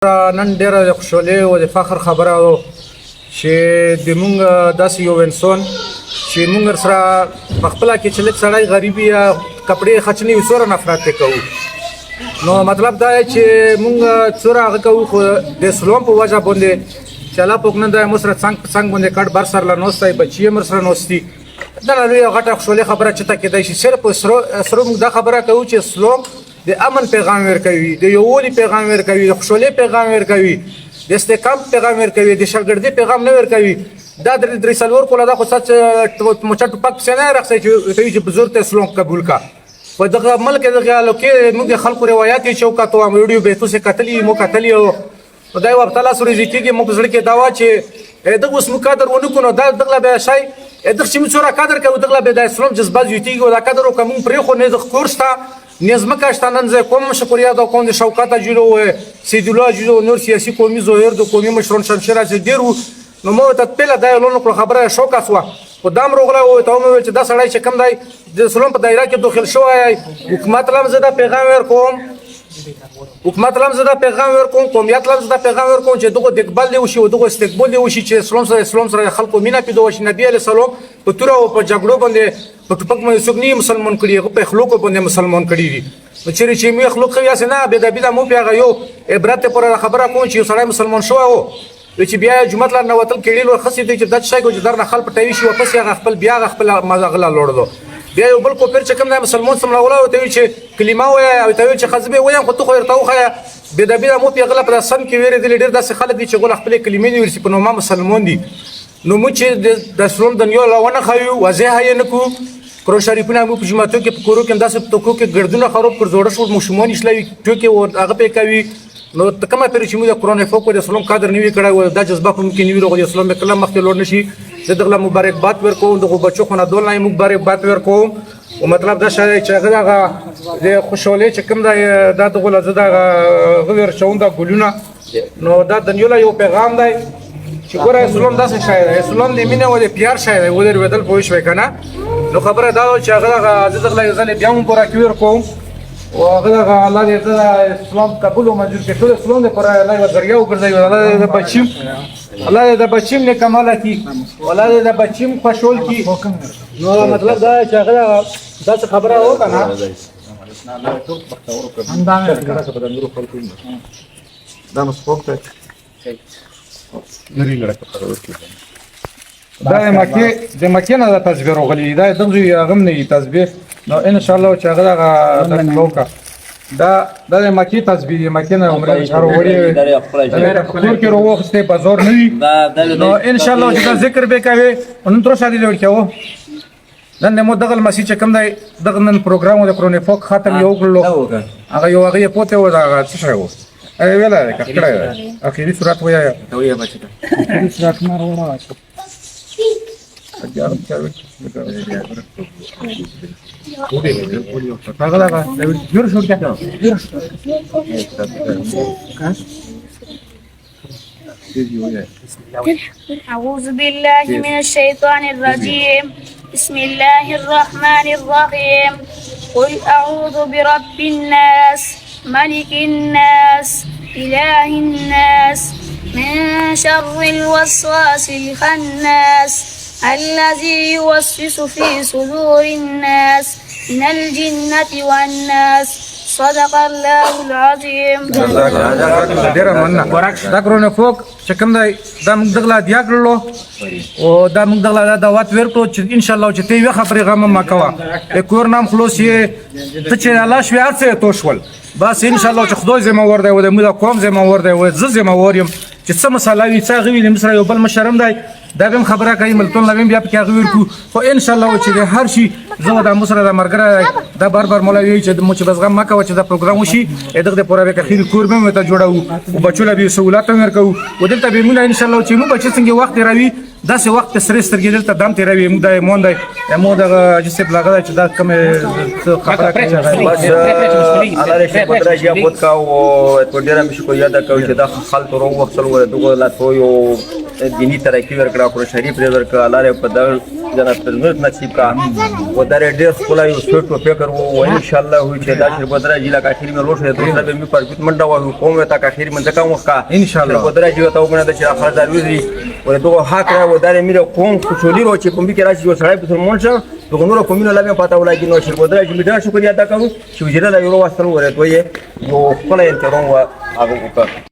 نن ډېره د خوشحالۍ او د فخر خبره ده چې د مونږ داسې یو انسان چې مونږ سره په خپله کې چې لږ سړی غریب یا کپړې خچنې وي څومره نفرت یې کوو. نو مطلب دا دی چې مونږ څومره هغه کوو خو د اسلام په وجه باندې چې الله پاک نن دا موږ سره څنګ په څنګ باندې کټ بر سره ناست دی بچي یې موږ سره ناست دي. دا لویه غټه خوشحالي خبره چېرته کېدای شي. صرف سره موږ دا خبره کوو چې اسلام د امن پیغام ورکوي، د یووالي پیغام ورکوي، د خوشحالۍ پیغام ورکوي، د استحکام پیغام ورکوي، د شاګردۍ پیغام نه ورکوي. دا درې څلور کوله دا خو سچ مچه ټوپک پسې نه راخسي چې بزرګ ته اسلام قبول کا. په دغه ملک دغه لوکې موږ د خلکو روایات یې چوکاټو هم ویډیو به تاسو کتلي مو کتلي او خدای ورته الله سوري ذکرږي مو په زړه کې دا وا چې دغه اوس مو قدر ونه کو نو دا دغه به شي دغه چې موږ سره قدر کوو دغه به د اسلام جذبات یوتیږي او دا قدر کوم پرې خو نه د کورستا نظم کاشتانن زه کوم شکریا دا کوم د شوکت اجلو سید الله اجلو نور سیاسي قومي زوهر د قومي مشرون شمشيره چې ډیرو نو مو ته پله دا لونو خبره شوکه سوا قدام روغله او ته مو چې دا سړی چې کم دی د اسلام په دایره کې داخل شوی حکومت لم زده پیغام ورکوم حکومت لم زده پیغام ورکوم قومیت لم زده پیغام ورکوم چې دغه دقبال دی وشي او دغه استقبال دی وشي چې اسلام سره خلکو مینا پیدا وشي. نبی علیه السلام په تور او په جګړو باندې په ټوپک باندې څوک نه مسلمان کړي هغه په اخلاق باندې مسلمان کړي دي. چې مې اخلاق خو یاسه نه به د بيد مو پیغه یو عبرت پر خبره کوم چې سړی مسلمان شو او چې بیا جمعه لار نه وتل کېړي لو خسي دي چې د شای کو چې درنه خل پټوي شي واپس هغه خپل بیا خپل مزغله لوړلو بیا یو بل کو پر چې کوم د مسلمان سم راولا او ته چې کلمه وای او ته چې خزبه وای خو ته خو ورته وخه به د بيد مو پیغله پر سم کې ویری دي ډېر داسې خلک دي چې غول خپل کلمې نه ورسي په نوم مسلمان دي. نو مو چې د اسلام دنیا لاونه خایو واضح یې نکو کرو شریفونه مو په جماعتو کې په کورو کې داسې توکو کې ګردونه خراب کړ جوړ شو مشمون اسلامي ټوکې او هغه په کوي. نو کومه پر چې موږ د قرآن فوق د اسلام قدر نیوي کړه او د جذبه په ممکن نیوي د اسلام کلام مخته لور نشي دغه مبارکباد ورکوم دغه بچو خو نه دول نه مبارکباد ورکوم او مطلب دا شای چې هغه د خوشحالي چې کوم دا دغه لزدا غویر شوند ګلونه نو دا دنیولا یو پیغام دی چې ګوره اسلام داسې شای دی اسلام د مینه او د پیار شای دی ودر بدل پوه شوي کنه. نو خبره دا چې هغه عزت الله یزل بیا هم پورا کوي ورکوم او هغه الله دې اسلام قبول او منظور کړي ټول اسلام دې پر الله یو ذریعہ وګرځي الله دې بچیم الله دې بچیم نه کمال کی الله دې بچیم خوشول کی. نو مطلب دا چې هغه دا خبره و کنه دا مسخوک ته نری لړک دا مکه نه د تصویر غلي دا دغه غم نه تصویر. نو ان شاء الله چې هغه د لوکا دا د مکی تصویر مکی نه عمره اشاره وړي خپل کې روخسته بازار نه وي. نو ان شاء الله چې ذکر به کوي نن تر شادي جوړ کېو نن مو دغه مسیح چې کوم دی دغه نن پروګرام د قرآن فوق ختم یو کړلو هغه یو هغه پوته و دا څه شی و ویلا کړه اخیری صورت ویا ویا بچی اخیری صورت مار وړا اجازه چاوي أعوذ بالله من الشيطان الرجيم بسم الله الرحمن الرحيم قل أعوذ برب الناس ملك الناس إله الناس من شر الوسواس الخناس الذي يوسوس في صدور الناس من الجنة والناس صدق الله العظيم. دا قرآن فوق چې کوم دی دا موږ دغه دیا کړلو او دا موږ دغه دا وات ورکړو چې ان شاء الله چې ته یو خبرې غم ما کوه کور نام خلاص یې ته چې الله شویات سه توشول بس ان شاء الله چې خدای زما ور دی او د موږ قوم زما ور دی او ز زما ور یم چې څه مسله وي څه غوي د مصر یو بل مشرم دی دا به خبره کوي ملتون لویم بیا په غویر کو خو ان شاء الله چې هر شي زه د مصر د مرګره دا بار مولوی چې مو چې بس غم ما کوي چې دا پروګرام وشي دغه د پوره به خیر کور به مته جوړو او بچو له به سہولت ورکو او دلته به موږ ان شاء الله چې موږ بچ څنګه وخت راوي داسې وخت سره سترګې دلته دام تیروي موږ د مون دی مو د جسب لاګه چې دا کوم خبره کوي بس الله دې شکر درځي خپل کا او په ډیره مې شکر یاد کوي چې دا خلک ورو وخت له دغه لا تو یو دینی ترقی ورکړه کړو شریف دې ورکړه الله دې په جنت نصیب کا و در ډیر خپل یو سټو فکر وو ان شاء الله وي چې دا شربت راځي لکه اخر مې روشه دوسره به مې پر منډه وو کومه تا اخر مې ځکه وکا ان شاء الله شربت راځي ته وګڼه چې اخر دروي و دوه حق را و در مې کوم خوشالي رو چې کوم کې راشي یو سړی په مونږه دغه نور کومینه لا مې پتا ولای نو شربت راځي مې ډېر شکر ادا کوم چې وجره لا یو واستل ورته وي یو خپل انترون و هغه وکړه